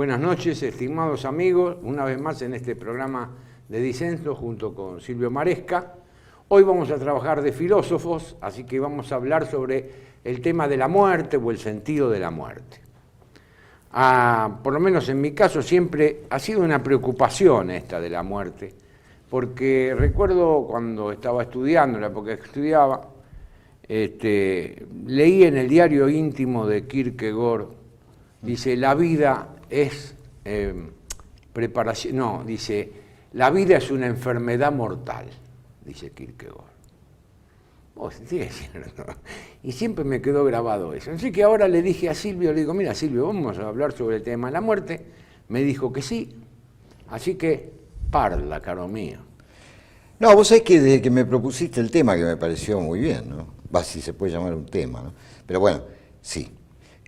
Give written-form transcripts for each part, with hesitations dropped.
Buenas noches, estimados amigos, una vez más en este programa de Disenso junto con Silvio Maresca. Hoy vamos a trabajar de filósofos, así que vamos a hablar sobre el tema de la muerte o el sentido de la muerte. Por lo menos en mi caso siempre ha sido una preocupación esta de la muerte, porque recuerdo cuando estaba estudiando, en la época que estudiaba, leí en el diario íntimo de Kierkegaard, dice, la vida es preparación, no, dice, la vida es una enfermedad mortal, dice Kierkegaard. Sí, es cierto. Y siempre me quedó grabado eso. Así que ahora le dije a Silvio, le digo, mira Silvio, vamos a hablar sobre el tema de la muerte. Me dijo que sí, así que parla, caro mío. No, vos sabés que desde que me propusiste el tema, que me pareció muy bien, ¿no? Va, si se puede llamar un tema, ¿no? Pero bueno, sí.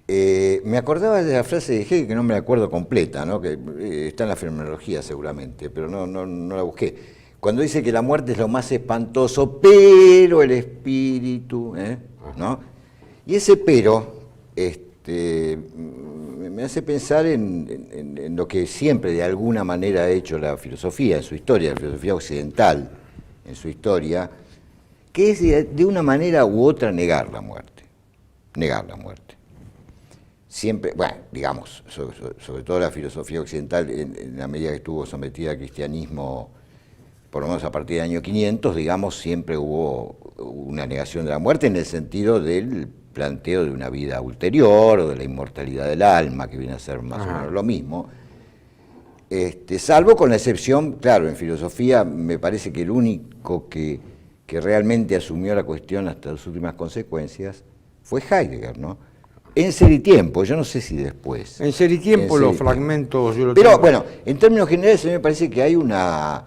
Me acordaba de la frase de Hegel, que no me la acuerdo completa, ¿no? Que está en la fenomenología seguramente, pero no la busqué. Cuando dice que la muerte es lo más espantoso, pero el espíritu, ¿no? Y ese pero me hace pensar en lo que siempre de alguna manera ha hecho la filosofía en su historia, la filosofía occidental en su historia, que es de una manera u otra negar la muerte. Negar la muerte. Siempre, bueno, digamos, sobre todo la filosofía occidental, en la medida que estuvo sometida al cristianismo, por lo menos a partir del año 500, digamos, siempre hubo una negación de la muerte en el sentido del planteo de una vida ulterior o de la inmortalidad del alma, que viene a ser más o menos lo mismo. Salvo con la excepción, claro, en filosofía me parece que el único que realmente asumió la cuestión hasta las últimas consecuencias fue Heidegger, ¿no? En Ser y Tiempo, yo no sé si después. En Ser y Tiempo los fragmentos... Yo lo Pero tengo. bueno, en términos generales a mí me parece que hay una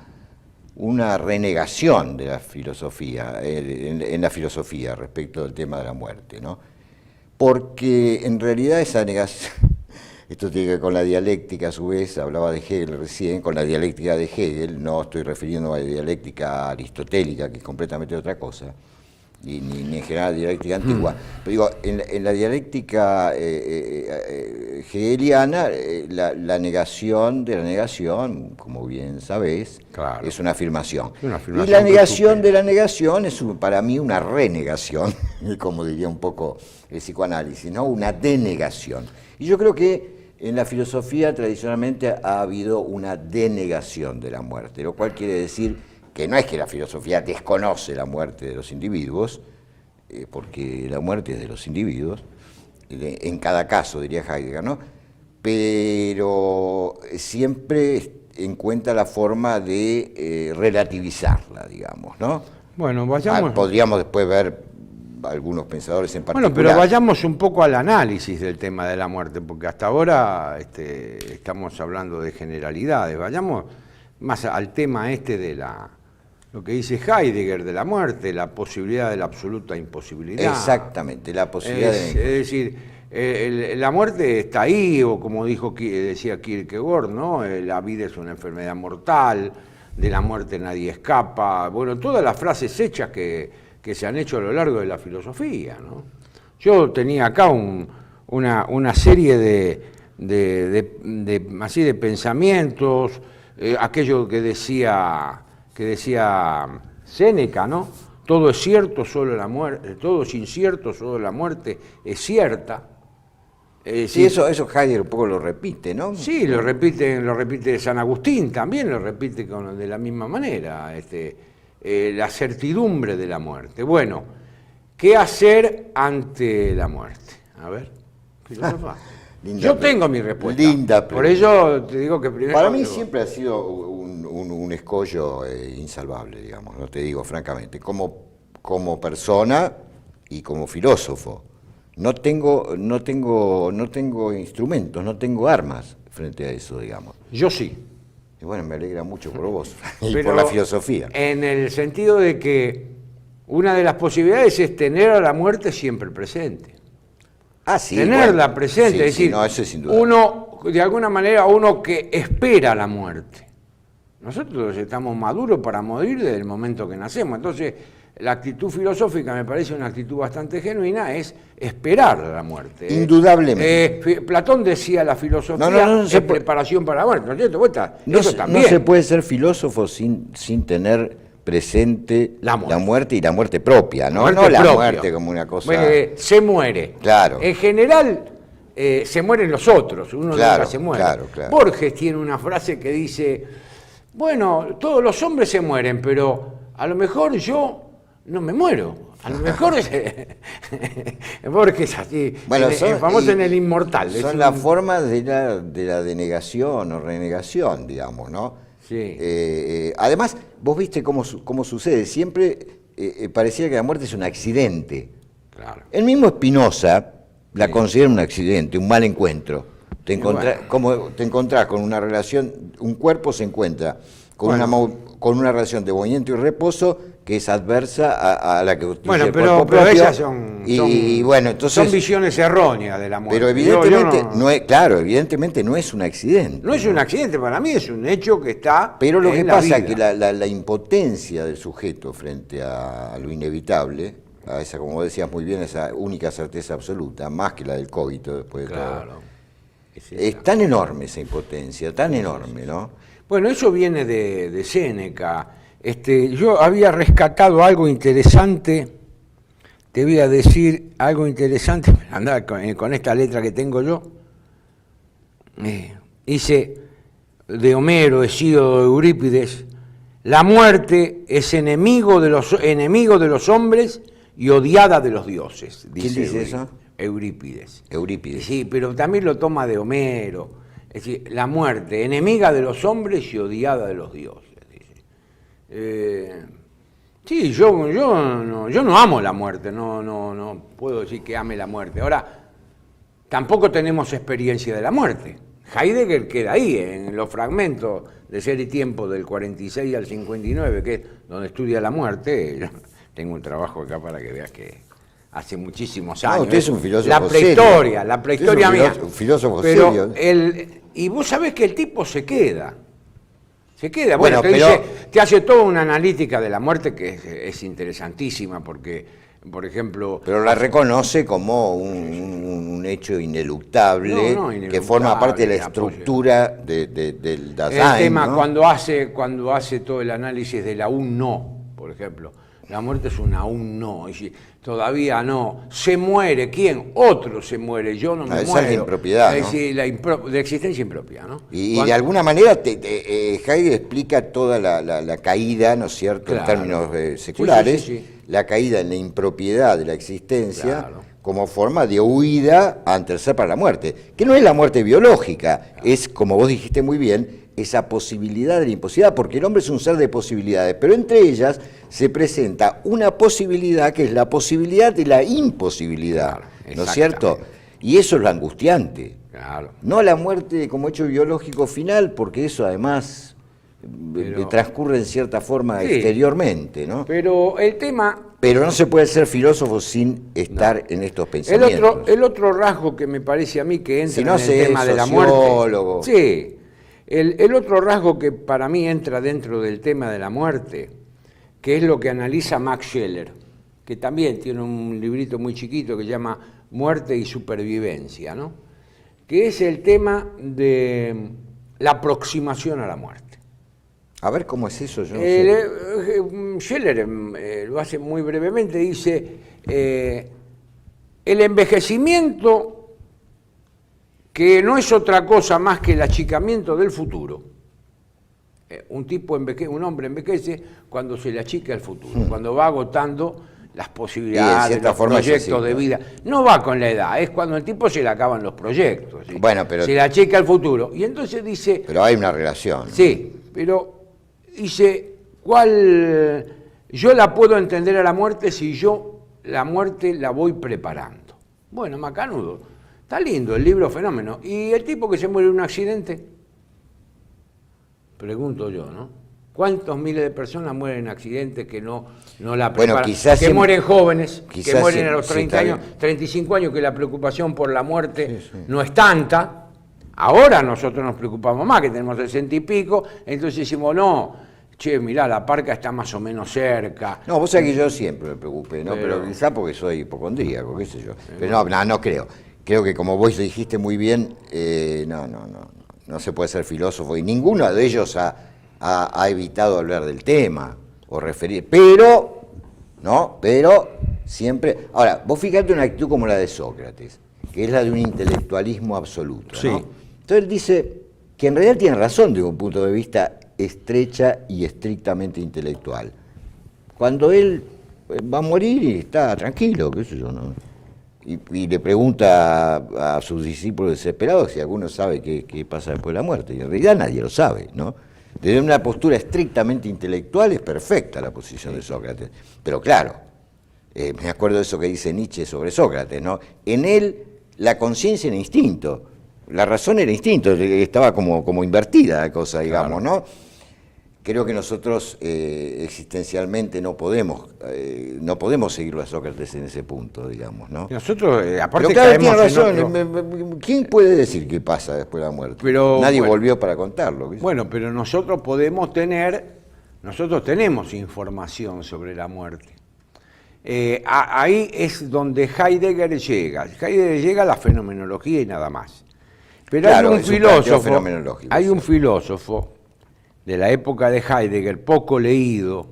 renegación de la filosofía, en la filosofía respecto del tema de la muerte, ¿no? Porque en realidad esa negación, esto tiene que ver con la dialéctica a su vez, hablaba de Hegel recién, con la dialéctica de Hegel, no estoy refiriendo a la dialéctica aristotélica, que es completamente otra cosa, ni en general la dialéctica antigua, pero digo, en la dialéctica hegeliana, la negación de la negación, como bien sabés, claro, es una afirmación. Y la negación de la negación es para mí una renegación, como diría un poco el psicoanálisis, ¿no? Una denegación. Y yo creo que en la filosofía tradicionalmente ha habido una denegación de la muerte, lo cual quiere decir que no es que la filosofía desconoce la muerte de los individuos, porque la muerte es de los individuos, en cada caso, diría Heidegger, ¿no? Pero siempre encuentra la forma de relativizarla, digamos, ¿no? Bueno, vayamos... Podríamos después ver algunos pensadores en particular. Bueno, pero vayamos un poco al análisis del tema de la muerte, porque hasta ahora estamos hablando de generalidades. Vayamos más al tema de lo que dice Heidegger de la muerte, la posibilidad de la absoluta imposibilidad. Exactamente, la posibilidad es decir, la muerte está ahí, o como decía Kierkegaard, ¿no? La vida es una enfermedad mortal, de la muerte nadie escapa. Bueno, todas las frases hechas que se han hecho a lo largo de la filosofía, ¿no? Yo tenía acá una serie así de pensamientos, aquello que decía Séneca, ¿no? Todo es cierto, solo la muerte, todo es incierto, solo la muerte es cierta. Sí, eso Heidegger un poco lo repite, ¿no? Sí, lo repite San Agustín, también lo repite de la misma manera, la certidumbre de la muerte. Bueno, ¿qué hacer ante la muerte? A ver, filósofa. Yo tengo mi respuesta. Linda por ello te digo que primero... Para mí siempre ha sido un escollo insalvable, digamos, no te digo francamente, como persona y como filósofo. No tengo instrumentos, no tengo armas frente a eso, digamos. Yo sí. Y bueno, me alegra mucho por vos y por la filosofía. En el sentido de que una de las posibilidades es tener a la muerte siempre presente. Sí, tenerla presente, sí, es decir, no, eso es sin duda. uno, de alguna manera, uno que espera la muerte. Nosotros estamos maduros para morir desde el momento que nacemos. Entonces, la actitud filosófica me parece una actitud bastante genuina, es esperar la muerte. Indudablemente. Platón decía la filosofía es preparación para la muerte, ¿no es cierto? No se puede ser filósofo sin tener presente la muerte y la muerte propia, ¿no? No la muerte como una cosa... se muere. Claro. En general, se mueren los otros, uno nunca se muere. Claro. Borges tiene una frase que dice, bueno, todos los hombres se mueren, pero a lo mejor yo no me muero. A lo mejor Borges así, bueno, es famoso en El Inmortal. Son las formas de la denegación o renegación, digamos, ¿no? Sí. Además, vos viste cómo sucede, siempre pareciera que la muerte es un accidente. Claro. El mismo Spinoza la considera un accidente, un mal encuentro. Te encontrás con una relación, un cuerpo se encuentra con una relación de movimiento y reposo que es adversa a la que utiliza el cuerpo propio. Pero esas son visiones erróneas de la muerte. Pero evidentemente, evidentemente no es un accidente. No es un accidente, para mí es un hecho que está. Pero lo que pasa es que vida. la impotencia del sujeto frente a lo inevitable, a esa, como decías muy bien, esa única certeza absoluta, más que la del cogito después de todo. Es tan enorme esa impotencia, tan enorme, ¿no? Bueno, eso viene de Séneca. Yo había rescatado algo interesante, te voy a decir algo interesante, andá con esta letra que tengo yo. Dice, de Homero, Hesíodo, Eurípides, la muerte es enemigo de los hombres y odiada de los dioses. ¿Quién dice eso? Eurípides. Eurípides. Sí, pero también lo toma de Homero. Es decir, la muerte, enemiga de los hombres y odiada de los dioses. Sí, yo no amo la muerte, no puedo decir que ame la muerte. Ahora, tampoco tenemos experiencia de la muerte. Heidegger queda ahí, en los fragmentos de Ser y Tiempo del 46 al 59, que es donde estudia la muerte. Yo tengo un trabajo acá para que veas que hace muchísimos años. Usted es un filósofo la prehistoria serio. Mía. Un filósofo pero serio. Y vos sabés que el tipo se queda. Bueno, te hace toda una analítica de la muerte que es interesantísima, porque, por ejemplo... Pero la reconoce como un hecho ineluctable, que forma parte de la estructura del Dasein. El tema, ¿no? cuando hace todo el análisis del aún no, por ejemplo, la muerte es un aún no, y todavía no, se muere, ¿quién? Otro se muere, yo no me muero. Esa es la impropiedad, ¿no? Es decir, la existencia impropia, ¿no? Y de alguna manera Heidegger explica toda la caída, ¿no es cierto?, en términos seculares, sí. La caída en la impropiedad de la existencia como forma de huida ante el ser para la muerte, que no es la muerte biológica, es, como vos dijiste muy bien, esa posibilidad de la imposibilidad, porque el hombre es un ser de posibilidades, pero entre ellas se presenta una posibilidad que es la posibilidad de la imposibilidad, ¿no es cierto? Y eso es lo angustiante. No la muerte como hecho biológico final, porque eso además transcurre en cierta forma exteriormente, ¿no? Pero el tema... Pero no se puede ser filósofo sin estar en estos pensamientos. El otro rasgo que me parece a mí que entra en el tema de la muerte... Sí. El otro rasgo que para mí entra dentro del tema de la muerte, que es lo que analiza Max Scheler, que también tiene un librito muy chiquito que se llama Muerte y Supervivencia, ¿no? Que es el tema de la aproximación a la muerte. A ver, ¿cómo es eso? Yo no sé. Scheler lo hace muy brevemente, dice, el envejecimiento, que no es otra cosa más que el achicamiento del futuro. Un hombre envejece cuando se le achica el futuro, cuando va agotando las posibilidades, los proyectos de vida. No va con la edad, es cuando el tipo se le acaban los proyectos. ¿sí? Bueno, pero... Se le achica el futuro. Y entonces dice... Pero hay una relación. Sí, pero dice, yo la puedo entender a la muerte si yo la muerte la voy preparando. Bueno, macanudo. Está lindo el libro, fenómeno. ¿Y el tipo que se muere en un accidente? Pregunto yo, ¿no? ¿Cuántos miles de personas mueren en accidentes que no la preparan? Quizás que mueren jóvenes, que mueren a los 30 años, bien. 35 años, que la preocupación por la muerte no es tanta. Ahora nosotros nos preocupamos más, que tenemos 60 y pico, entonces decimos, no, che, mirá, la parca está más o menos cerca. No, vos sabés que yo siempre me preocupé, ¿no? Pero quizá porque soy hipocondríaco, qué sé yo. Pero no creo. Creo que como vos dijiste muy bien, no se puede ser filósofo y ninguno de ellos ha evitado hablar del tema o referir, pero siempre... Ahora, vos fijate una actitud como la de Sócrates, que es la de un intelectualismo absoluto, ¿no? Sí. Entonces él dice que en realidad tiene razón desde un punto de vista estrecha y estrictamente intelectual. Cuando él va a morir y está tranquilo, qué sé yo, ¿no? Y le pregunta a sus discípulos desesperados si alguno sabe qué pasa después de la muerte. Y en realidad nadie lo sabe, ¿no? Desde una postura estrictamente intelectual es perfecta la posición de Sócrates. Pero claro, me acuerdo de eso que dice Nietzsche sobre Sócrates, ¿no? En él la conciencia era instinto, la razón era instinto, estaba como invertida la cosa, digamos, ¿no? Creo que nosotros existencialmente no podemos seguirlo a Sócrates en ese punto, digamos, ¿no? Nosotros, aparte, pero claro, tiene caemos en razón. ¿Quién puede decir qué pasa después de la muerte? Pero, nadie bueno, volvió para contarlo. ¿Viste? Bueno, pero nosotros tenemos información sobre la muerte. Ahí es donde Heidegger llega. Heidegger llega a la fenomenología y nada más. Pero claro, hay un filósofo de la época de Heidegger, poco leído,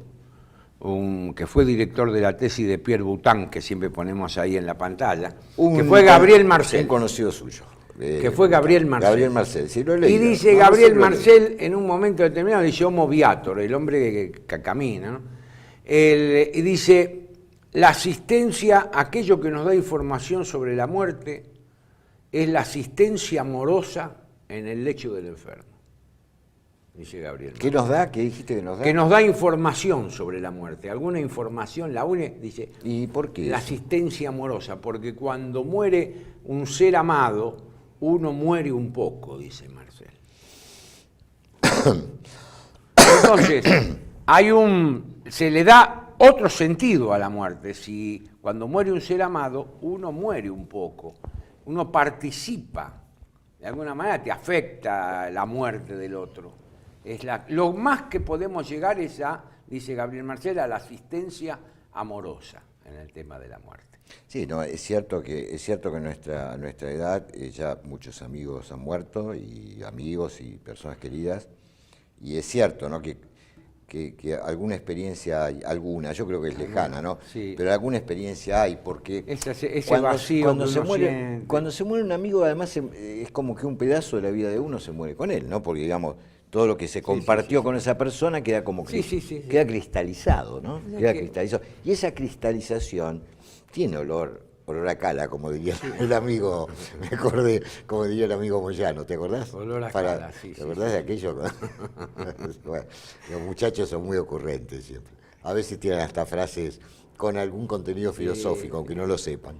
que fue director de la tesis de Pierre Boutin, que siempre ponemos ahí en la pantalla, que fue Gabriel Marcel. Un conocido suyo. Que fue Gabriel Marcel. Gabriel Marcel, sí, lo he leído. Y dice Gabriel Marcel, en un momento determinado, dice Homo viator, el hombre que camina, ¿no? Y dice, la asistencia, aquello que nos da información sobre la muerte, es la asistencia amorosa en el lecho del enfermo. Dice Gabriel. ¿Qué nos da? ¿Qué dijiste que nos da? Que nos da información sobre la muerte. Alguna información, dice. ¿Y por qué? La asistencia amorosa, porque cuando muere un ser amado, uno muere un poco, dice Marcel. Entonces, se le da otro sentido a la muerte. Si cuando muere un ser amado, uno muere un poco, uno participa, de alguna manera te afecta la muerte del otro. Lo más que podemos llegar es dice Gabriel Marcel, a la asistencia amorosa en el tema de la muerte. Sí, no, es cierto que a nuestra edad ya muchos amigos han muerto, y amigos y personas queridas, y es cierto, ¿no?, que alguna experiencia hay, yo creo que es lejana, ¿no? Sí. Pero alguna experiencia hay, porque ese vacío cuando se muere un amigo, además es como que un pedazo de la vida de uno se muere con él, ¿no? Porque, digamos, todo lo que se compartió con esa persona queda como queda cristalizado, ¿no? Queda cristalizado. Y esa cristalización tiene olor a cala, como diría el amigo, me acordé, como diría el amigo Moyano, ¿te acordás? Olor a cala, sí. ¿Te acordás de aquello? Bueno, los muchachos son muy ocurrentes siempre. A veces tienen hasta frases con algún contenido filosófico, aunque no lo sepan.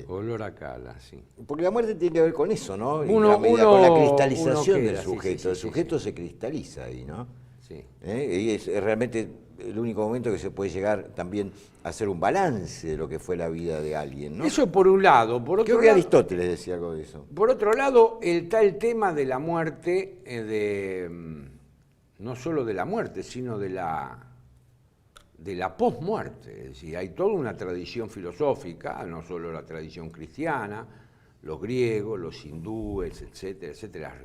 Olor a cala, sí. Porque la muerte tiene que ver con eso, ¿no? Con la cristalización del sujeto. El sujeto se cristaliza ahí, ¿no? Sí. Y es realmente el único momento que se puede llegar también a hacer un balance de lo que fue la vida de alguien, ¿no? Eso por un lado. Por otro Creo que lado, Aristóteles decía algo de eso. Por otro lado, está el tema de la muerte, no solo de la muerte, sino de la posmuerte. Es decir, hay toda una tradición filosófica, no solo la tradición cristiana, los griegos, los hindúes, etcétera, etcétera,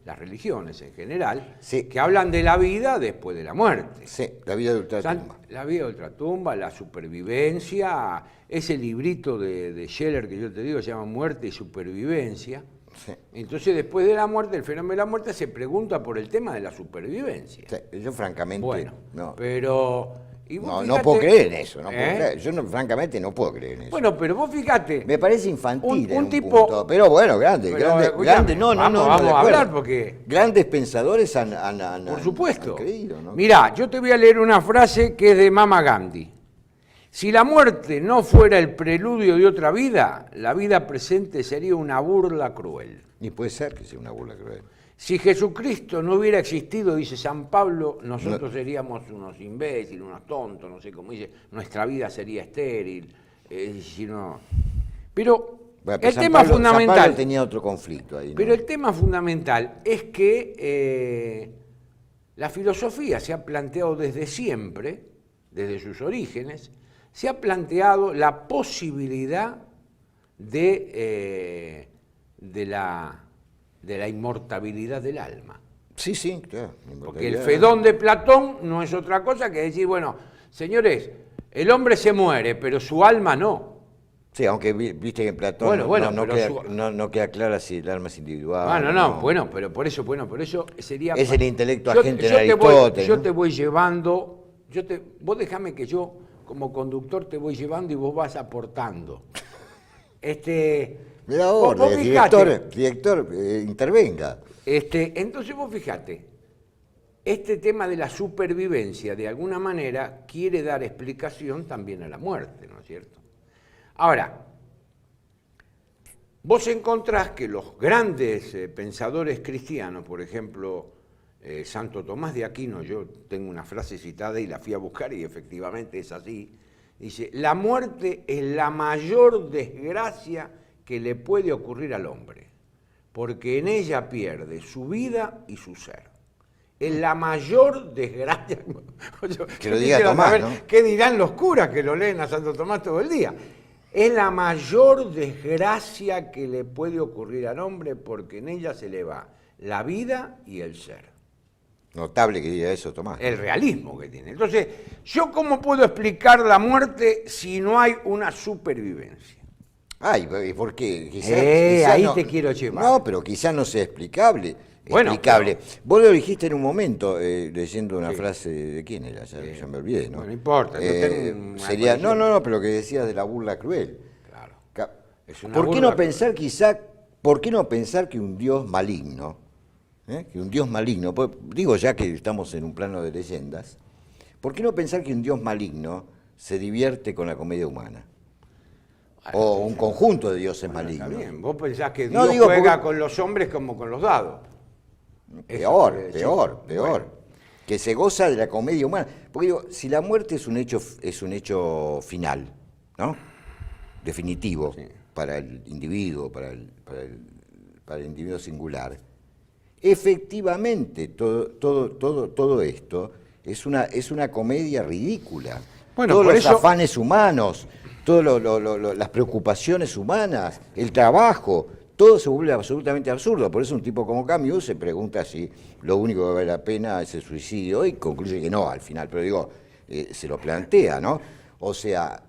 las religiones en general, sí, que hablan de la vida después de la muerte. Sí, la vida de ultratumba. La vida de ultratumba, la supervivencia, ese librito de Scheller que yo te digo se llama Muerte y Supervivencia. Sí. Entonces, después de la muerte, el fenómeno de la muerte se pregunta por el tema de la supervivencia. Sí, yo francamente no. Pero no puedo creer en eso, yo francamente no puedo creer en eso. Bueno, pero vos fíjate. Me parece infantil un tipo, punto, pero bueno, grande, vamos a hablar porque grandes pensadores han por supuesto. Han creído, ¿no? Mirá, yo te voy a leer una frase que es de Mama Gandhi. Si la muerte no fuera el preludio de otra vida, la vida presente sería una burla cruel. Y puede ser que sea una burla cruel. Si Jesucristo no hubiera existido, dice San Pablo, nosotros seríamos unos imbéciles, unos tontos, no sé cómo dice, nuestra vida sería estéril. Pero Bueno, pero el tema San fundamental. Pablo tenía otro conflicto ahí, ¿no? Pero el tema fundamental es que la filosofía se ha planteado desde siempre, desde sus orígenes, se ha planteado la posibilidad de la inmortabilidad del alma. Sí, sí, claro. Porque el Fedón de Platón no es otra cosa que decir, bueno, señores, el hombre se muere, pero su alma no. Sí, aunque viste que en Platón no queda clara si el alma es individual. Bueno, pero por eso sería... Es el intelecto agente de Aristóteles. Yo te voy llevando, vos déjame que yo como conductor te voy llevando y vos vas aportando. Me da orden, director, intervenga. Entonces vos fijate, este tema de la supervivencia de alguna manera quiere dar explicación también a la muerte, ¿no es cierto? Ahora, vos encontrás que los grandes pensadores cristianos, por ejemplo, Santo Tomás de Aquino, yo tengo una frase citada y la fui a buscar y efectivamente es así, dice, la muerte es la mayor desgracia que le puede ocurrir al hombre, porque en ella pierde su vida y su ser. Es la mayor desgracia. Que lo diga Tomás, ¿no? ¿Qué dirán los curas que lo leen a Santo Tomás todo el día? Es la mayor desgracia que le puede ocurrir al hombre porque en ella se le va la vida y el ser. Notable que diga eso, Tomás. El realismo que tiene. Entonces, ¿yo cómo puedo explicar la muerte si no hay una supervivencia? Ay, ¿por qué? Quizás ahí no, te quiero llevar. No, pero quizás no sea explicable. Bueno, explicable. Vos lo dijiste en un momento, leyendo una frase de quién era, ya me olvidé, ¿no? No importa. Sería, no, pero lo que decías de la burla cruel. Claro. ¿Por qué no pensar que un Dios maligno, pues, digo ya que estamos en un plano de leyendas, ¿por qué no pensar que un Dios maligno se divierte con la comedia humana? O un conjunto de dioses malignos. Está bien, vos pensás que Dios juega con los hombres como con los dados. Peor. Que se goza de la comedia humana. Porque digo, si la muerte es un hecho final, ¿no? Definitivo, sí, para el individuo, para el individuo singular, efectivamente todo esto es una comedia ridícula. Bueno, todos los afanes humanos, todas las preocupaciones humanas, el trabajo, todo se vuelve absolutamente absurdo. Por eso un tipo como Camus se pregunta si lo único que vale la pena es el suicidio y concluye que no al final, pero digo, se lo plantea, ¿no? O sea,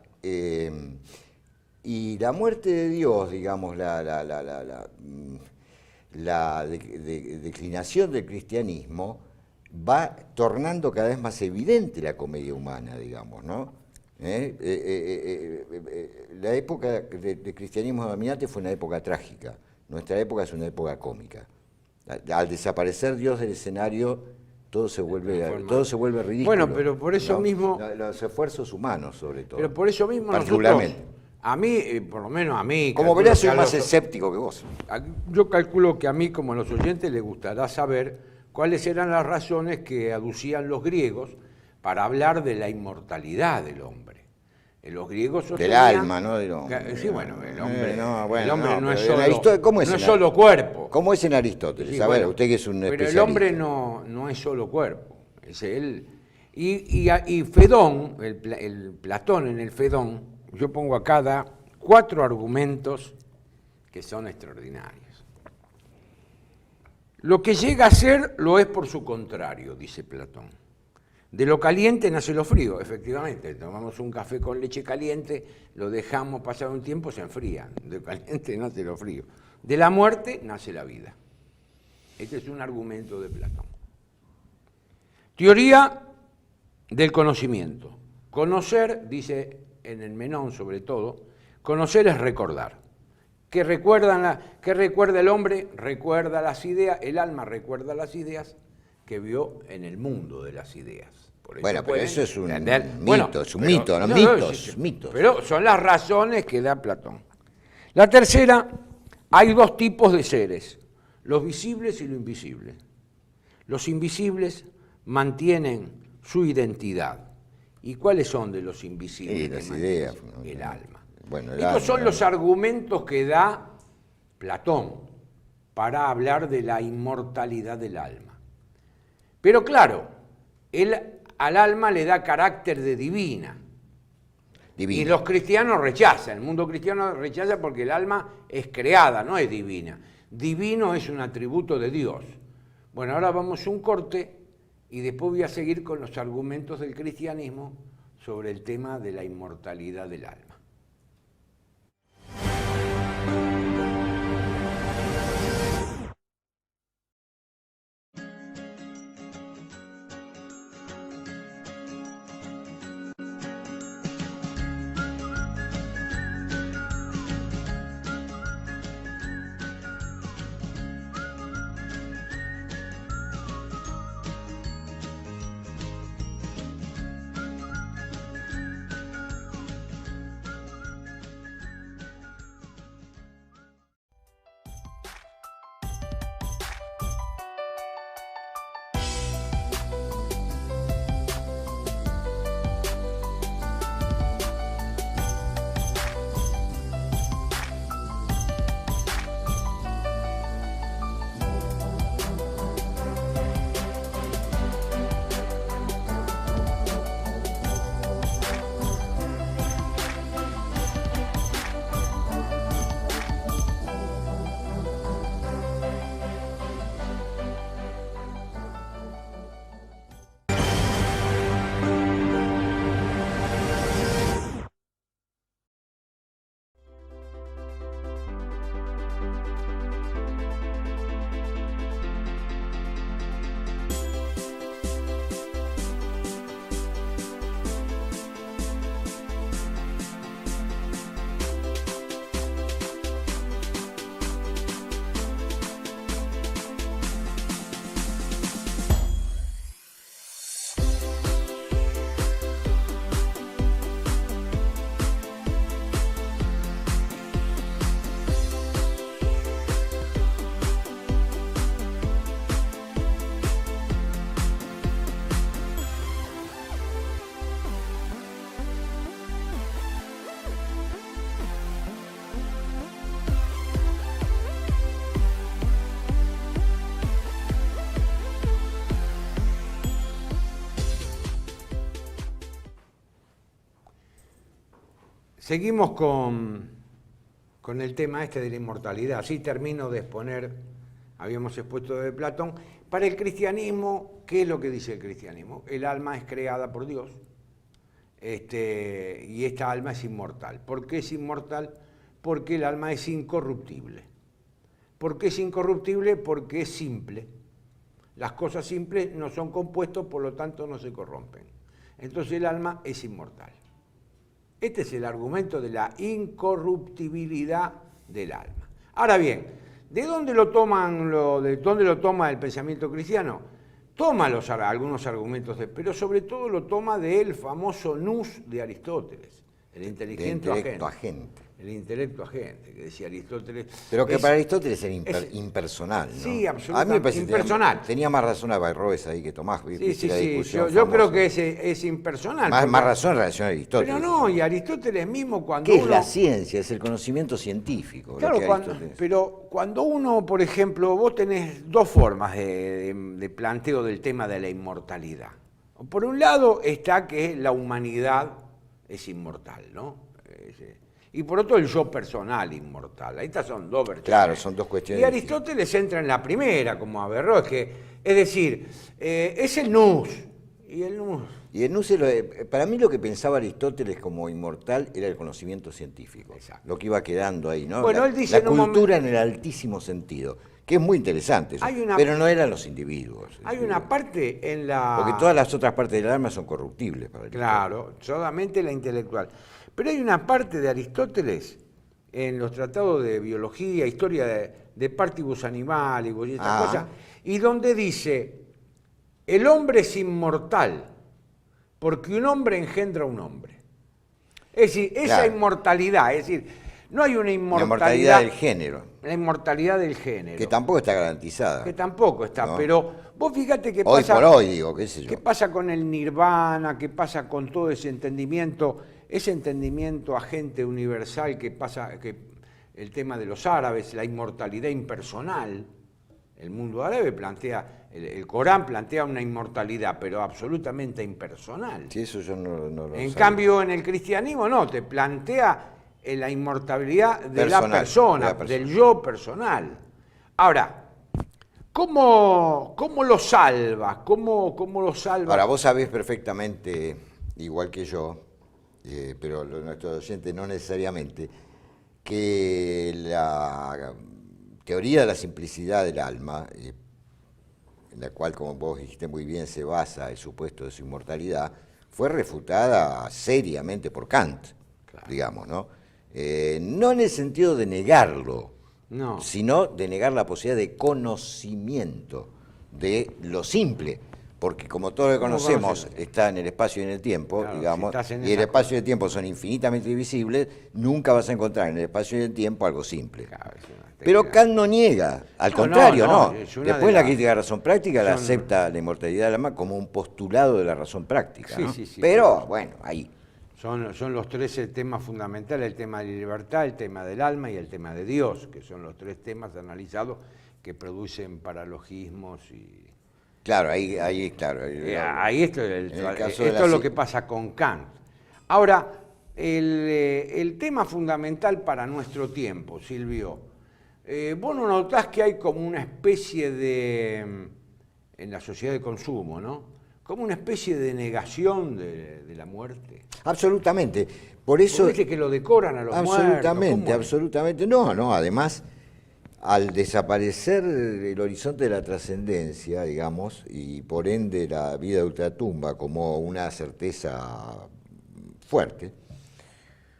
y la muerte de Dios, digamos, la declinación del cristianismo va tornando cada vez más evidente la comedia humana, digamos, ¿no? La época del cristianismo dominante fue una época trágica. Nuestra época es una época cómica. Al desaparecer Dios del escenario, todo se vuelve ridículo. Bueno, pero por eso mismo... Los esfuerzos humanos, sobre todo. Pero por eso mismo particularmente. A mí, por lo menos a mí... Como verás, soy más escéptico que vos. Yo calculo que a mí, como a los oyentes, les gustará saber cuáles eran las razones que aducían los griegos para hablar de la inmortalidad del hombre. Los griegos del alma, ¿no? Sí, bueno, el hombre no es solo cuerpo. ¿Cómo es en Aristóteles? Sí, a ver, usted que es un especialista. Pero el hombre no es solo cuerpo. Es él. Y Fedón, el Platón en el Fedón, yo pongo acá 4 argumentos que son extraordinarios. Lo que llega a ser lo es por su contrario, dice Platón. De lo caliente nace lo frío, efectivamente. Tomamos un café con leche caliente, lo dejamos pasar un tiempo, se enfría. De lo caliente nace lo frío. De la muerte nace la vida. Este es un argumento de Platón. Teoría del conocimiento. Conocer, dice en el Menón sobre todo, conocer es recordar. ¿Qué recuerda el hombre? Recuerda las ideas, el alma recuerda las ideas que vio en el mundo de las ideas. Bueno, pero eso es un mito, mitos. Pero son las razones que da Platón. La tercera, hay 2 tipos de seres, los visibles y los invisibles. Los invisibles mantienen su identidad. ¿Y cuáles son de los invisibles? Las ideas. El alma. Bueno, Estos son los argumentos que da Platón para hablar de la inmortalidad del alma. Pero claro, él al alma le da carácter de divina. Y los cristianos rechazan, el mundo cristiano rechaza porque el alma es creada, no es divina. Divino es un atributo de Dios. Bueno, ahora vamos a un corte y después voy a seguir con los argumentos del cristianismo sobre el tema de la inmortalidad del alma. Seguimos con el tema este de la inmortalidad. Así termino de exponer, habíamos expuesto de Platón. Para el cristianismo, ¿qué es lo que dice el cristianismo? El alma es creada por Dios y esta alma es inmortal. ¿Por qué es inmortal? Porque el alma es incorruptible. ¿Por qué es incorruptible? Porque es simple. Las cosas simples no son compuestos, por lo tanto no se corrompen. Entonces el alma es inmortal. Este es el argumento de la incorruptibilidad del alma. Ahora bien, ¿de dónde lo toma el pensamiento cristiano? Toma algunos argumentos, pero sobre todo lo toma del famoso nous de Aristóteles, el intelecto agente. El intelecto agente, que decía Aristóteles. Pero que para Aristóteles era impersonal, ¿no? Sí, absolutamente. A mí me parece impersonal. Tenía más razón Averroes ahí que Tomás. Sí. Yo creo que es impersonal. Más razón en relación a Aristóteles. Pero no, y Aristóteles mismo cuando ¿Qué es la ciencia? Es el conocimiento científico. Claro, pero cuando uno, por ejemplo, vos tenés dos formas de planteo del tema de la inmortalidad. Por un lado está que la humanidad es inmortal, ¿no? Y por otro el yo personal inmortal. Estas son dos versiones. Claro, son dos cuestiones. Y Aristóteles entra en la primera, como Averroes, es decir, es el nous. Y el nous, para mí lo que pensaba Aristóteles como inmortal era el conocimiento científico. Exacto. Lo que iba quedando ahí, ¿no? Bueno, él dice la cultura en el altísimo sentido, que es muy interesante eso, pero no eran los individuos. Hay una parte en la... Porque todas las otras partes del alma son corruptibles para Aristóteles. Claro, solamente la intelectual. Pero hay una parte de Aristóteles en los tratados de biología, historia de partibus animalibus y estas cosas, y donde dice, el hombre es inmortal porque un hombre engendra un hombre. Es decir, esa inmortalidad, es decir, No hay una La inmortalidad. inmortalidad del género, La inmortalidad del género. que tampoco está garantizada. Que tampoco está, ¿no? pero vos fíjate qué Hoy pasa. por hoy, digo, qué sé yo. ¿Qué pasa con el nirvana? ¿Qué pasa con todo ese entendimiento agente universal que pasa, que el tema de los árabes, la inmortalidad impersonal? El mundo árabe plantea, el Corán plantea una inmortalidad, pero absolutamente impersonal. Sí, eso yo no lo En sabía. cambio, en el cristianismo no, te plantea la inmortalidad de la Personal, persona, de la persona. del yo personal. Ahora, ¿cómo lo salva? ¿Cómo lo salva? Ahora, vos sabés perfectamente, igual que yo, pero nuestros oyentes no necesariamente, que la teoría de la simplicidad del alma, en la cual, como vos dijiste muy bien, se basa el supuesto de su inmortalidad, fue refutada seriamente por Kant, Claro. digamos, ¿no? No en el sentido de negarlo, No. sino de negar la posibilidad de conocimiento de lo simple, porque como todo lo que ¿Cómo conocemos conoces? está en el espacio y en el tiempo, Claro, digamos, si estás en y el esa espacio y el tiempo son infinitamente divisibles, nunca vas a encontrar en el espacio y el tiempo algo simple. Claro, es una Pero teoría. Kant no niega, al No, contrario, no, no. es una Después de la las- crítica de la razón práctica la son- acepta la inmortalidad del alma como un postulado de la razón práctica. Sí, ¿no? sí, sí, Pero claro. bueno, ahí. Son los tres temas fundamentales, el tema de la libertad, el tema del alma y el tema de Dios, que son los tres temas analizados que producen paralogismos y... Claro, claro. Ahí esto, en el caso de esto la es lo ci- que pasa con Kant. Ahora, el tema fundamental para nuestro tiempo, Silvio, vos no notás que hay como una especie de, en la sociedad de consumo, ¿no? Como una especie de negación de la muerte. Absolutamente. Por eso. ¿Viste que lo decoran a los Absolutamente, muertos? absolutamente. No, además, al desaparecer el horizonte de la trascendencia, digamos, y por ende la vida de ultratumba como una certeza fuerte,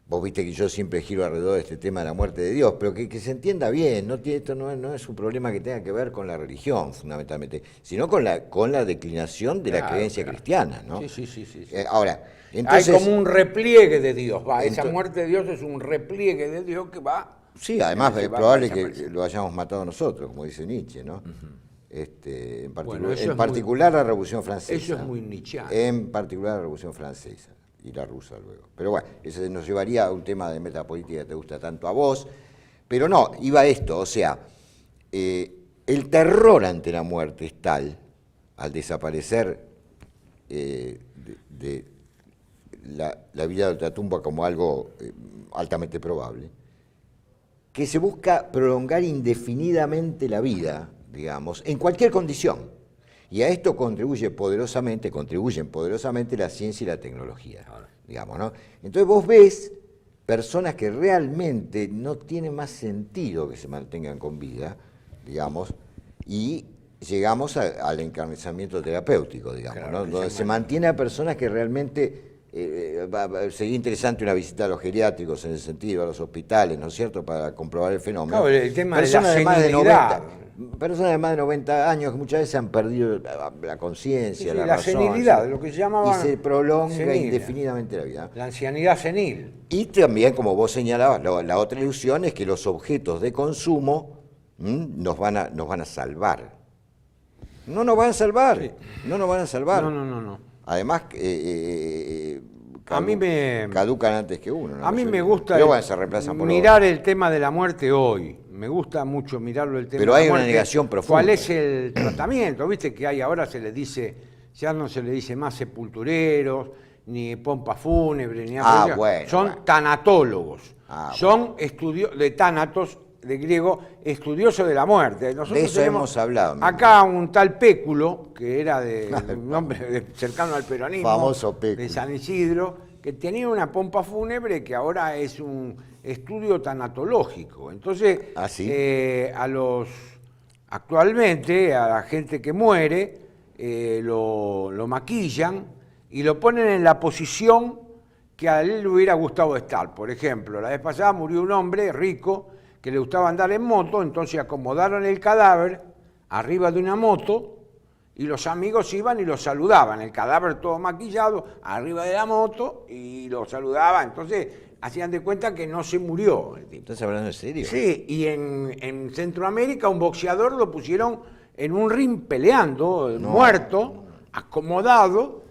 vos viste que yo siempre giro alrededor de este tema de la muerte de Dios, pero que se entienda bien, esto no es un problema que tenga que ver con la religión, fundamentalmente, sino con la declinación de la Claro, creencia claro. cristiana, ¿no? Sí. Ahora, entonces... Hay como un repliegue de Dios, va. Esa Ento- muerte de Dios es un repliegue de Dios que va... Sí, además que es va probable a que desaparecer. lo hayamos matado nosotros, como dice Nietzsche, ¿no? Bueno, eso es particular la Revolución Francesa. Eso es muy nietzscheano. En particular la Revolución Francesa y la rusa luego. Pero bueno, eso nos llevaría a un tema de metapolítica que te gusta tanto a vos. Pero no, iba a esto, o sea, el terror ante la muerte es tal, al desaparecer de la vida de ultratumba como algo altamente probable, que se busca prolongar indefinidamente la vida, digamos, en cualquier condición. Y a esto contribuyen poderosamente la ciencia y la tecnología, digamos, ¿no? Entonces vos ves personas que realmente no tiene más sentido que se mantengan con vida, digamos, y llegamos al encarnizamiento terapéutico, digamos, Claro, ¿no? Donde se precisamente. mantiene a personas que realmente sería interesante una visita a los geriátricos en el sentido, a los hospitales, ¿no es cierto?, para comprobar el fenómeno. Claro, el tema de la Personas de más de senilidad. 90, personas de más de 90 años que muchas veces han perdido la conciencia, Sí, la la razón, senilidad, ¿sí? lo que se llamaba y se prolonga senil. indefinidamente la vida. La ancianidad senil. Y también, como vos señalabas, la otra ilusión es que los objetos de consumo nos van a salvar. No nos van a salvar, Sí. no nos van a salvar. No. Además, A mí me- caducan antes que uno. ¿no? A mí me gusta Pero bueno, se reemplazan por mirar el tema de la muerte hoy. Me gusta mucho mirarlo el tema Pero de la hay una muerte. negación profunda. ¿Cuál es el tratamiento? Viste que hay ahora ya no se le dice más sepultureros, ni pompa fúnebre, ni nada. Bueno, Son bueno. tanatólogos. Ah, Son de tánatos, de griego, estudiosos de la muerte. Nosotros De eso tenemos hemos hablado, mi acá un tal Péculo, que era un hombre cercano al peronismo, Famoso Péculo. de San Isidro, que tenía una pompa fúnebre que ahora es un estudio tanatológico. Entonces, ¿Ah, sí? actualmente a la gente que muere lo maquillan y lo ponen en la posición que a él le hubiera gustado estar. Por ejemplo, la vez pasada murió un hombre rico que le gustaba andar en moto, entonces acomodaron el cadáver arriba de una moto y los amigos iban y lo saludaban, el cadáver todo maquillado, arriba de la moto y lo saludaban. Entonces hacían de cuenta que no se murió el tipo. ¿Estás hablando en serio? Sí, y en Centroamérica un boxeador lo pusieron en un ring peleando, muerto, acomodado,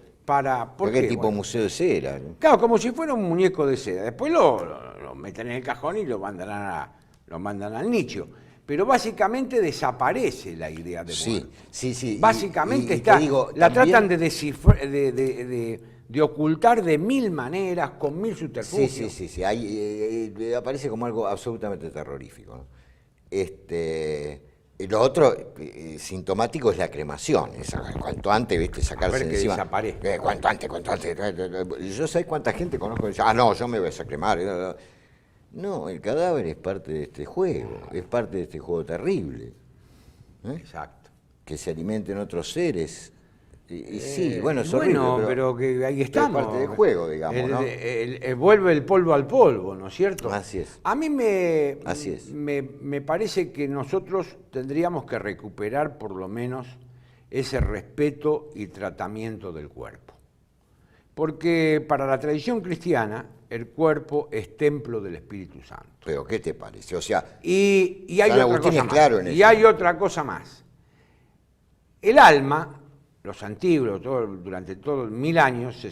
¿por ¿Qué qué? tipo Bueno, museo de cera? claro, como si fuera un muñeco de seda. Después lo meten en el cajón y lo mandan al nicho. Pero básicamente desaparece la idea de muerte. Sí. Básicamente Y está, te digo, la también- tratan de descifrar, de ocultar de 1000 maneras, con 1000 subterfugios. Sí. Aparece como algo absolutamente terrorífico, ¿no? Y lo otro sintomático es la cremación. Cuanto antes, ¿viste? Sacarse ver que encima. desaparezca. Cuanto antes. Yo sé cuánta gente conozco que dice, no, yo me voy a cremar. No, el cadáver es parte de este juego, es parte de este juego terrible. Exacto. Que se alimenten otros seres. Y sí, bueno, es horrible, pero que ahí pero estamos. es parte del juego, digamos, ¿no? Vuelve el polvo al polvo, ¿no es cierto? Así es. A mí Así es. me parece que nosotros tendríamos que recuperar por lo menos ese respeto y tratamiento del cuerpo. Porque para la tradición cristiana, el cuerpo es templo del Espíritu Santo. Pero ¿qué te parece? O sea, Y hay San otra Agustín cosa es más. claro en Y eso. hay otra cosa más. El alma, los antiguos, durante todos 1000 años se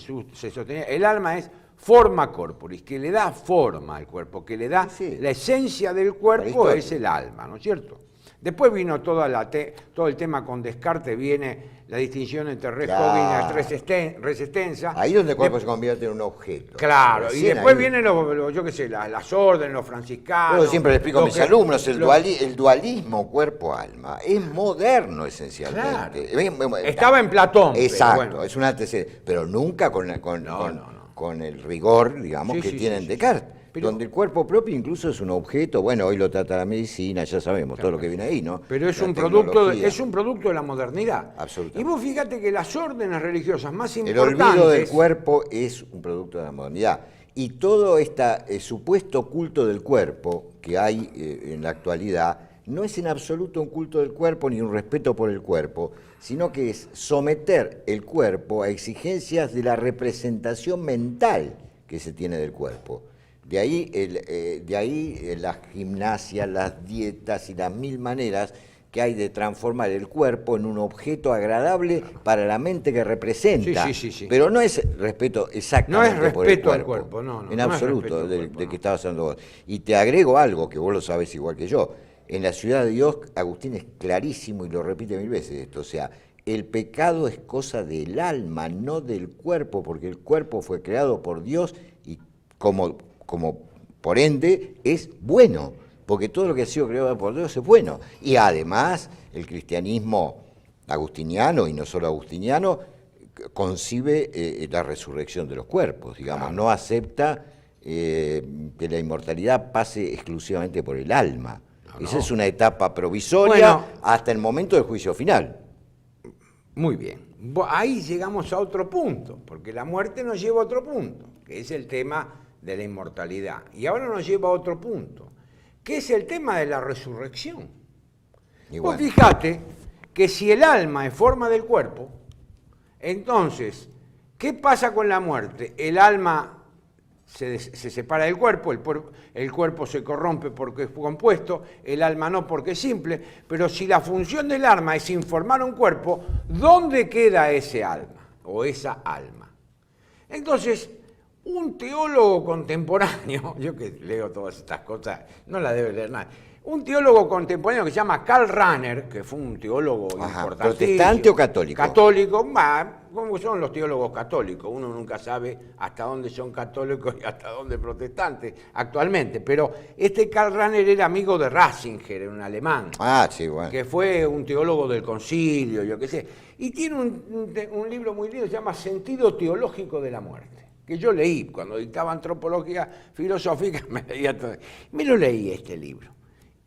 sostenía, el alma es forma corporis, que le da forma al cuerpo, que le da Sí. la esencia del cuerpo, Aristóteles. es el alma, ¿no es cierto? Después vino todo el tema con Descartes, viene la distinción entre res Claro. cognitas, res extensa. ahí donde el cuerpo se convierte en un objeto. Claro, y Recién después ahí. vienen yo qué sé, las órdenes, los franciscanos. Yo siempre le explico a lo mis que- alumnos, el lo- dualismo cuerpo-alma es moderno esencialmente. Estaba en Platón. pero Exacto, bueno. es un antecedente, pero nunca con No. el rigor, digamos, Sí, que sí, tienen sí. Descartes. Pero- donde el cuerpo propio incluso es un objeto, bueno, hoy lo trata la medicina, ya sabemos todo lo que viene ahí, ¿no? Pero es La un tecnología. producto de la modernidad. Absolutamente. Y vos fíjate que las órdenes religiosas más El importantes... olvido del cuerpo es un producto de la modernidad. Y todo este supuesto culto del cuerpo que hay en la actualidad no es en absoluto un culto del cuerpo ni un respeto por el cuerpo, sino que es someter el cuerpo a exigencias de la representación mental que se tiene del cuerpo. De ahí las gimnasias, las dietas y las 1000 maneras que hay de transformar el cuerpo en un objeto agradable para la mente que representa. Sí. Pero no es respeto exactamente No es por el respeto al cuerpo. cuerpo, no, En no es absoluto, respeto al cuerpo, de no. que estabas hablando vos. Y te agrego algo que vos lo sabés igual que yo. En la ciudad de Dios, Agustín es clarísimo y lo repite 1000 veces esto. O sea, el pecado es cosa del alma, no del cuerpo, porque el cuerpo fue creado por Dios y como por ende es bueno, porque todo lo que ha sido creado por Dios es bueno. Y además el cristianismo agustiniano, y no solo agustiniano, concibe la resurrección de los cuerpos, digamos, Claro. no acepta que la inmortalidad pase exclusivamente por el alma. No. Esa es una etapa provisoria Bueno. hasta el momento del juicio final. Muy bien. Ahí llegamos a otro punto, porque la muerte nos lleva a otro punto, que es el tema de la inmortalidad. Y ahora nos lleva a otro punto, que es el tema de la resurrección. Y Vos bueno, fijate que si el alma es forma del cuerpo, entonces, ¿qué pasa con la muerte? El alma se separa del cuerpo, el cuerpo se corrompe porque es compuesto, el alma no porque es simple, pero si la función del alma es informar un cuerpo, ¿dónde queda ese alma o esa alma? Entonces, un teólogo contemporáneo, yo que leo todas estas cosas, no las debe leer nadie, un teólogo contemporáneo que se llama Karl Rahner, que fue un teólogo importantísimo. ¿protestante o católico? Católico, como son los teólogos católicos, uno nunca sabe hasta dónde son católicos y hasta dónde protestantes actualmente, pero este Karl Rahner era amigo de Ratzinger, un alemán, sí, bueno. que fue un teólogo del concilio, yo qué sé, y tiene un libro muy lindo que se llama Sentido teológico de la muerte, que yo leí cuando dictaba antropología filosófica, me lo leí este libro.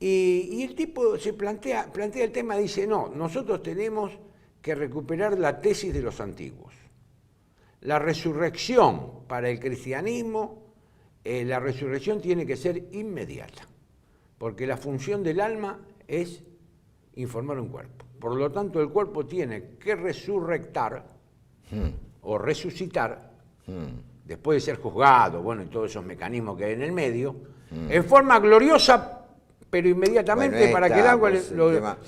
Y el tipo se plantea el tema, dice, no, nosotros tenemos que recuperar la tesis de los antiguos. La resurrección para el cristianismo, la resurrección tiene que ser inmediata, porque la función del alma es informar un cuerpo. Por lo tanto, el cuerpo tiene que resurrectar o resucitar después de ser juzgado, bueno, y todos esos mecanismos que hay en el medio, en forma gloriosa, pero inmediatamente Bueno, para que el agua el lo tema-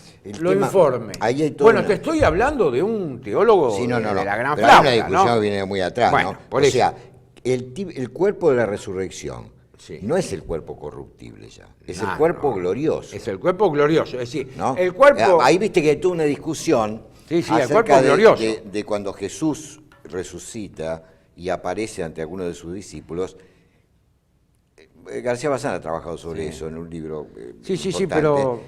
informe. ahí hay toda Bueno, una- te estoy hablando de un teólogo Sí, no, de la gran pero hay una flauta, discusión ¿no? que viene muy atrás, Bueno, ¿no? por O eso. sea, el cuerpo de la resurrección Sí. no es el cuerpo corruptible ya, es el Ah, cuerpo no. glorioso. Es el cuerpo glorioso, es decir, ¿No? el cuerpo... Ahí viste que hay toda una discusión Sí, sí, el acerca cuerpo glorioso. de cuando Jesús resucita y aparece ante algunos de sus discípulos. García Bazán ha trabajado sobre eso en un libro Sí, sí, importante. pero...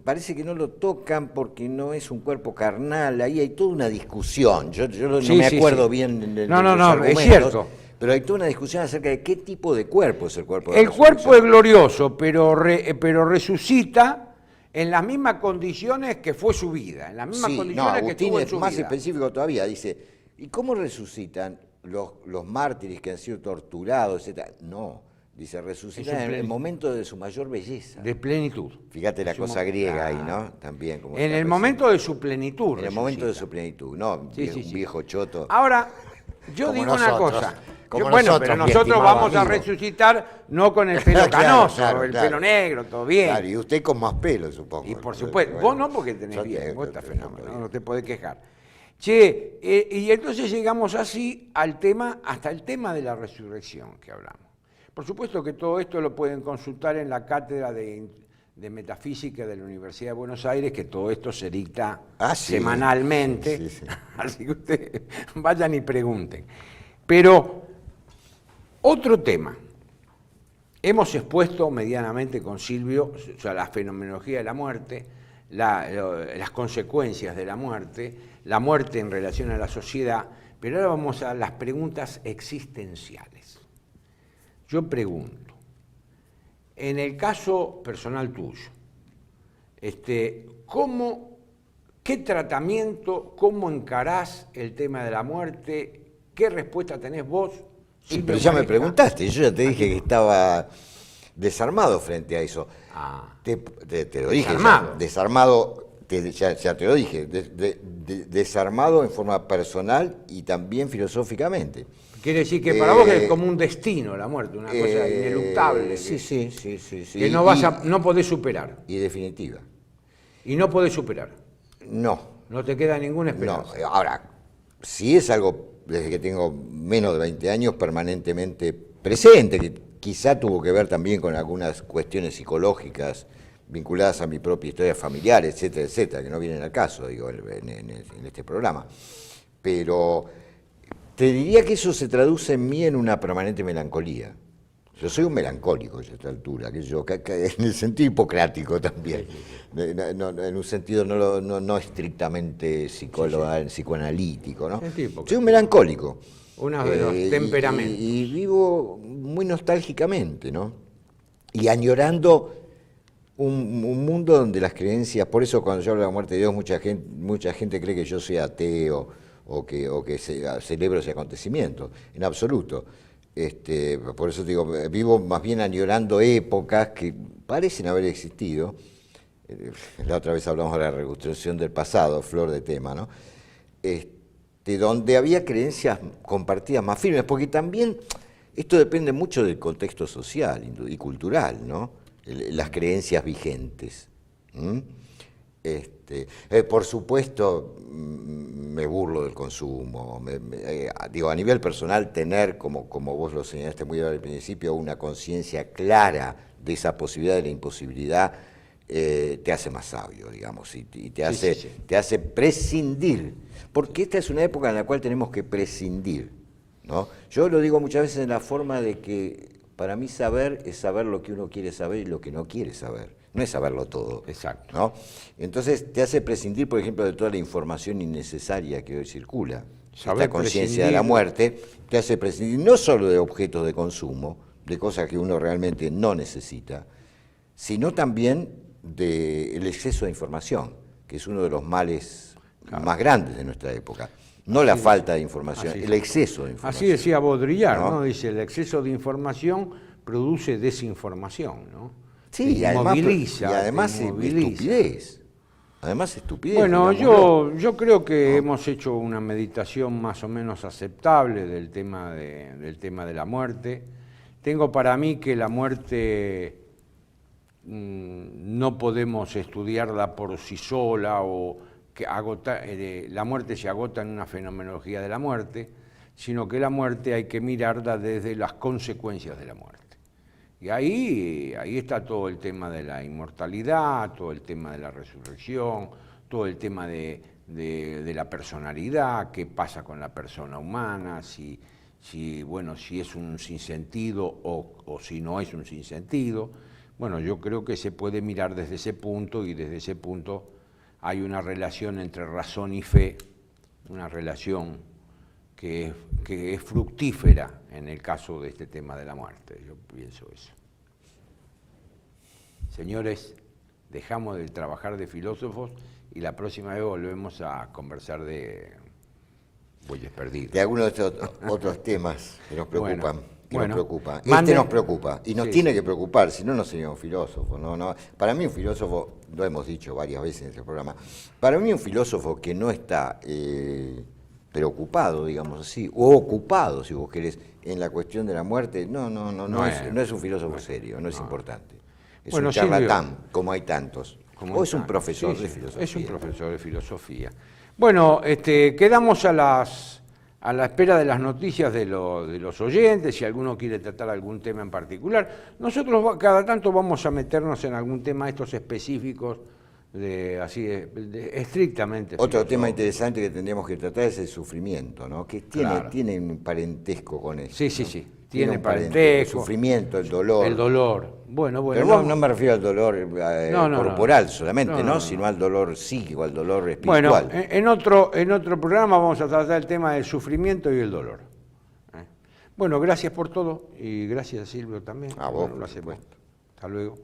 Parece que no lo tocan porque no es un cuerpo carnal, ahí hay toda una discusión. Yo no Sí, me sí, acuerdo sí. bien de No, los es argumentos, cierto. pero hay toda una discusión acerca de qué tipo de cuerpo es el cuerpo de la El cuerpo es resurrección. glorioso, pero resucita en las mismas condiciones que fue su vida, en las mismas Sí, no, condiciones que Agustín estuvo en es su más vida. específico todavía, dice, ¿y cómo resucitan los mártires que han sido torturados, etcétera? No, dice, resucitan en el momento de su mayor belleza. De plenitud. Fíjate la Su cosa mo- griega ahí, Claro. ¿no? También. Como En está el presente. momento de su plenitud. En el momento de resucita. su plenitud, no Sí, sí, un sí. viejo choto. Ahora, yo Como digo una nosotros, cosa. como Bueno, nosotros, pero mi nosotros estimado vamos a amigo. resucitar no con el pelo Claro, canoso, claro, el claro. pelo negro, todo bien. Claro, y usted con más pelo, supongo. Y por supuesto, Bueno, vos no porque tenés yo bien, tengo- vos estás tengo fenómeno, bien. no te podés quejar. Che, y entonces llegamos así al tema, hasta el tema de la resurrección que hablamos. Por supuesto que todo esto lo pueden consultar en la cátedra de Metafísica de la Universidad de Buenos Aires, que todo esto se dicta Sí. semanalmente, Sí, sí. así que ustedes vayan y pregunten. Pero otro tema. Hemos expuesto medianamente con Silvio, o sea, la fenomenología de la muerte, las consecuencias de la muerte en relación a la sociedad, pero ahora vamos a las preguntas existenciales. Yo pregunto, en el caso personal tuyo, ¿qué tratamiento, cómo encarás el tema de la muerte? ¿Qué respuesta tenés vos? Sí, Silvio pero ya me Maresca? preguntaste, yo ya te dije que estaba desarmado frente a eso. Ah, Te lo dije. desarmado. Ya, desarmado, ya te lo dije. Desarmado en forma personal y también filosóficamente. quiere decir que para vos es como un destino la muerte, una cosa ineluctable, Sí, sí, sí, sí. que no podés superar. Y definitiva. Y no podés superar. No. No te queda ninguna No, esperanza. ahora, sí es algo, desde que tengo menos de 20 años, permanentemente presente, que quizá tuvo que ver también con algunas cuestiones psicológicas vinculadas a mi propia historia familiar, etcétera, etcétera, que no vienen al caso, digo, en este programa. Pero te diría que eso se traduce en mí en una permanente melancolía. Yo soy un melancólico a esta altura, que en el sentido hipocrático también, en un sentido no estrictamente psicoanalítico, ¿no? Soy un melancólico. Uno de los temperamentos. Y vivo muy nostálgicamente, ¿no? Y añorando un mundo donde las creencias, por eso cuando yo hablo de la muerte de Dios, mucha gente cree que yo soy ateo o que celebro ese acontecimiento. En absoluto. Por eso digo, vivo más bien añorando épocas que parecen haber existido. La otra vez hablamos de la reconstrucción del pasado, flor de tema, ¿no? Donde había creencias compartidas más firmes, porque también esto depende mucho del contexto social y cultural, ¿no? Las creencias vigentes. Por supuesto, me burlo del consumo. Digo, a nivel personal, tener, como vos lo señalaste muy bien al principio, una conciencia clara de esa posibilidad y la imposibilidad, te hace más sabio, digamos, y te hace prescindir. Porque esta es una época en la cual tenemos que prescindir, ¿no? Yo lo digo muchas veces en la forma de que para mí saber es saber lo que uno quiere saber y lo que no quiere saber. No es saberlo todo. Exacto. ¿No? Entonces te hace prescindir, por ejemplo, de toda la información innecesaria que hoy circula. Saber Esta conciencia de la prescindir. muerte te hace prescindir no solo de objetos de consumo, de cosas que uno realmente no necesita, sino también del exceso de información, que es uno de los males más grandes de nuestra época. No la falta de información, el exceso de información. Así decía Baudrillard, ¿no? ¿no? Dice, el exceso de información produce desinformación, ¿no? Sí, Te inmoviliza, y además te inmoviliza. estupidez. Además, estupidez. Bueno, digámoslo. yo creo que hemos hecho una meditación más o menos aceptable del tema de la muerte. Tengo para mí que la muerte no podemos estudiarla por sí sola o que la muerte se agota en una fenomenología de la muerte, sino que la muerte hay que mirarla desde las consecuencias de la muerte. Y ahí está todo el tema de la inmortalidad, todo el tema de la resurrección, todo el tema de la personalidad, qué pasa con la persona humana, si es un sinsentido o si no es un sinsentido. Bueno, yo creo que se puede mirar desde ese punto y desde ese punto hay una relación entre razón y fe, una relación que es fructífera en el caso de este tema de la muerte. Yo pienso eso. Señores, dejamos de trabajar de filósofos y la próxima vez volvemos a conversar de bueyes perdidos. De algunos de estos otros temas que nos preocupan. Bueno, nos preocupa. mande, Nos preocupa y nos sí, tiene que preocupar, si no, no seríamos filósofos. No. Para mí un filósofo, lo hemos dicho varias veces en este programa, para mí un filósofo que no está preocupado, digamos así, o ocupado, si vos querés, en la cuestión de la muerte, no es un filósofo serio, no es importante. Es un charlatán, Silvio, como hay tantos. O es un profesor de filosofía. Es un profesor de filosofía. Bueno, quedamos a la espera de las noticias de los oyentes, si alguno quiere tratar algún tema en particular. Nosotros cada tanto vamos a meternos en algún tema estos específicos, estrictamente. Otro tema interesante que tendríamos que tratar es el sufrimiento, ¿no? Que tiene un parentesco con eso. Sí. Tiene parentesco. El sufrimiento, el dolor. El dolor. Bueno. Pero no me refiero al dolor corporal solamente, sino al dolor psíquico, al dolor espiritual. Bueno, en otro programa vamos a tratar el tema del sufrimiento y el dolor. Bueno, gracias por todo y gracias a Silvio también. A vos, lo hacemos. Hasta luego.